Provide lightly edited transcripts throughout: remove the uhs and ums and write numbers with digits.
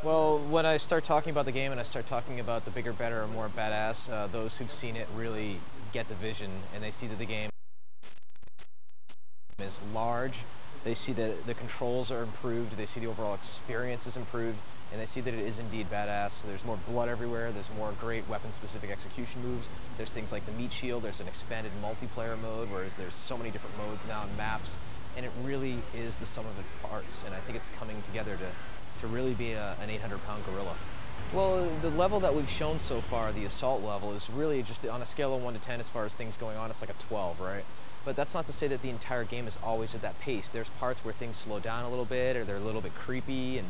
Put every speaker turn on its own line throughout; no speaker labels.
Well, when I start talking about the game and I start talking about the bigger, better, and more badass, those who've seen it really get the vision, and they see that the game is large. They see that the controls are improved. They see the overall experience is improved, and they see that it is indeed badass. So there's more blood everywhere. There's more great weapon-specific execution moves. There's things like the meat shield. There's an expanded multiplayer mode, where there's so many different modes now and maps, and it really is the sum of its parts. And I think it's coming together to really be an 800-pound gorilla. Well, the level that we've shown so far, the assault level, is really just on a scale of 1 to 10 as far as things going on, it's like a 12, right? But that's not to say that the entire game is always at that pace. There's parts where things slow down a little bit, or they're a little bit creepy, and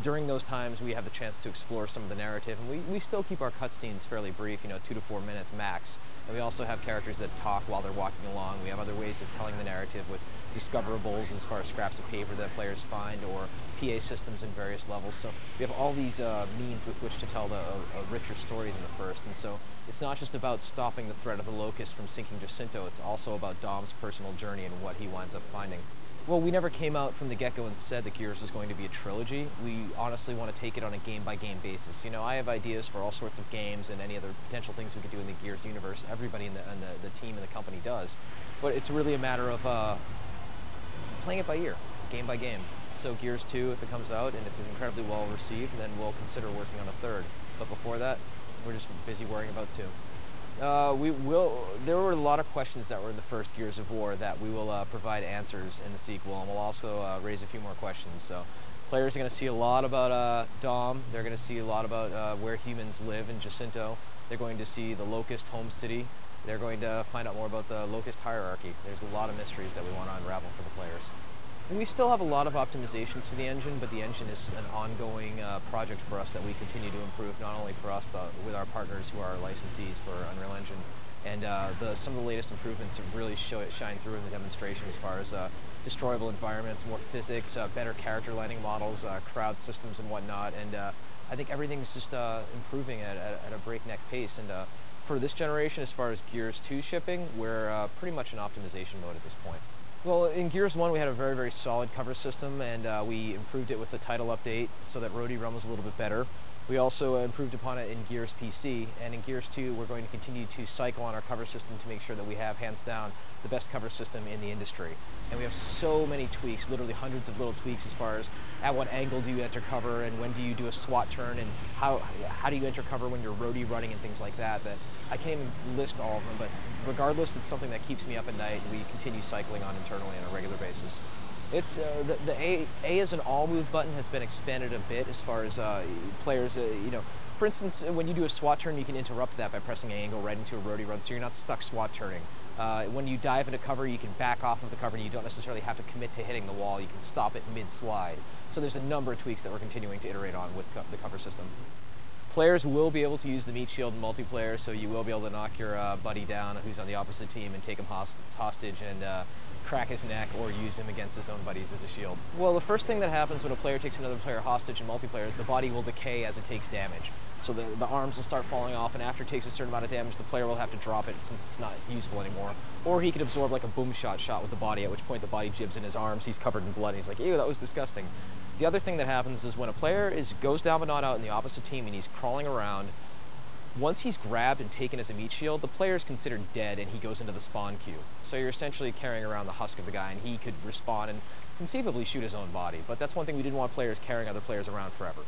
during those times we have the chance to explore some of the narrative, and we still keep our cutscenes fairly brief, 2 to 4 minutes max. And we also have characters that talk while they're walking along. We have other ways of telling the narrative with discoverables as far as scraps of paper that players find, or PA systems in various levels. So we have all these means with which to tell a richer story than the first. And so it's not just about stopping the threat of the Locust from sinking Jacinto, it's also about Dom's personal journey and what he winds up finding. Well, we never came out from the get-go and said that Gears was going to be a trilogy. We honestly want to take it on a game-by-game basis. I have ideas for all sorts of games and any other potential things we could do in the Gears universe. Everybody in the team and the company does. But it's really a matter of playing it by ear, game by game. So Gears 2, if it comes out and it's incredibly well received, then we'll consider working on a third. But before that, we're just busy worrying about 2. There were a lot of questions that were in the first Gears of War that we will provide answers in the sequel, and we'll also raise a few more questions. So players are going to see a lot about Dom. They're going to see a lot about where humans live in Jacinto. They're going to see the Locust home city. They're going to find out more about the Locust hierarchy. There's a lot of mysteries that we want to unravel for the players. We still have a lot of optimizations to the engine, but the engine is an ongoing project for us that we continue to improve, not only for us, but with our partners who are our licensees for Unreal Engine. And some of the latest improvements really shine through in the demonstration as far as destroyable environments, more physics, better character lighting models, crowd systems and whatnot. And I think everything's just improving at a breakneck pace. And for this generation, as far as Gears 2 shipping, we're pretty much in optimization mode at this point. Well, in Gears 1 we had a very, very solid cover system, and we improved it with the title update so that Roadie Run was a little bit better. We also improved upon it in Gears PC, and in Gears 2 we're going to continue to cycle on our cover system to make sure that we have, hands down, the best cover system in the industry. And we have so many tweaks, literally hundreds of little tweaks as far as at what angle do you enter cover, and when do you do a SWAT turn, and how do you enter cover when you're roadie running and things like that, that I can't even list all of them, but regardless, it's something that keeps me up at night, and we continue cycling on internally on a regular basis. It's the A as an all move button has been expanded a bit as far as players. For instance, when you do a SWAT turn, you can interrupt that by pressing A and go right into a roadie run, so you're not stuck SWAT turning. When you dive into cover, you can back off of the cover, and you don't necessarily have to commit to hitting the wall. You can stop it mid-slide. So there's a number of tweaks that we're continuing to iterate on with the cover system. Players will be able to use the meat shield in multiplayer, so you will be able to knock your buddy down who's on the opposite team and take him hostage and crack his neck, or use him against his own buddies as a shield. Well, the first thing that happens when a player takes another player hostage in multiplayer is the body will decay as it takes damage. So the arms will start falling off, and after it takes a certain amount of damage, the player will have to drop it since it's not useful anymore. Or he could absorb like a boom shot with the body, at which point the body jibs in his arms, he's covered in blood, and he's like, ew, that was disgusting. The other thing that happens is when a player goes down but not out in the opposite team and he's crawling around, once he's grabbed and taken as a meat shield, the player is considered dead and he goes into the spawn queue. So you're essentially carrying around the husk of the guy, and he could respawn and conceivably shoot his own body. But that's one thing we didn't want players carrying other players around forever.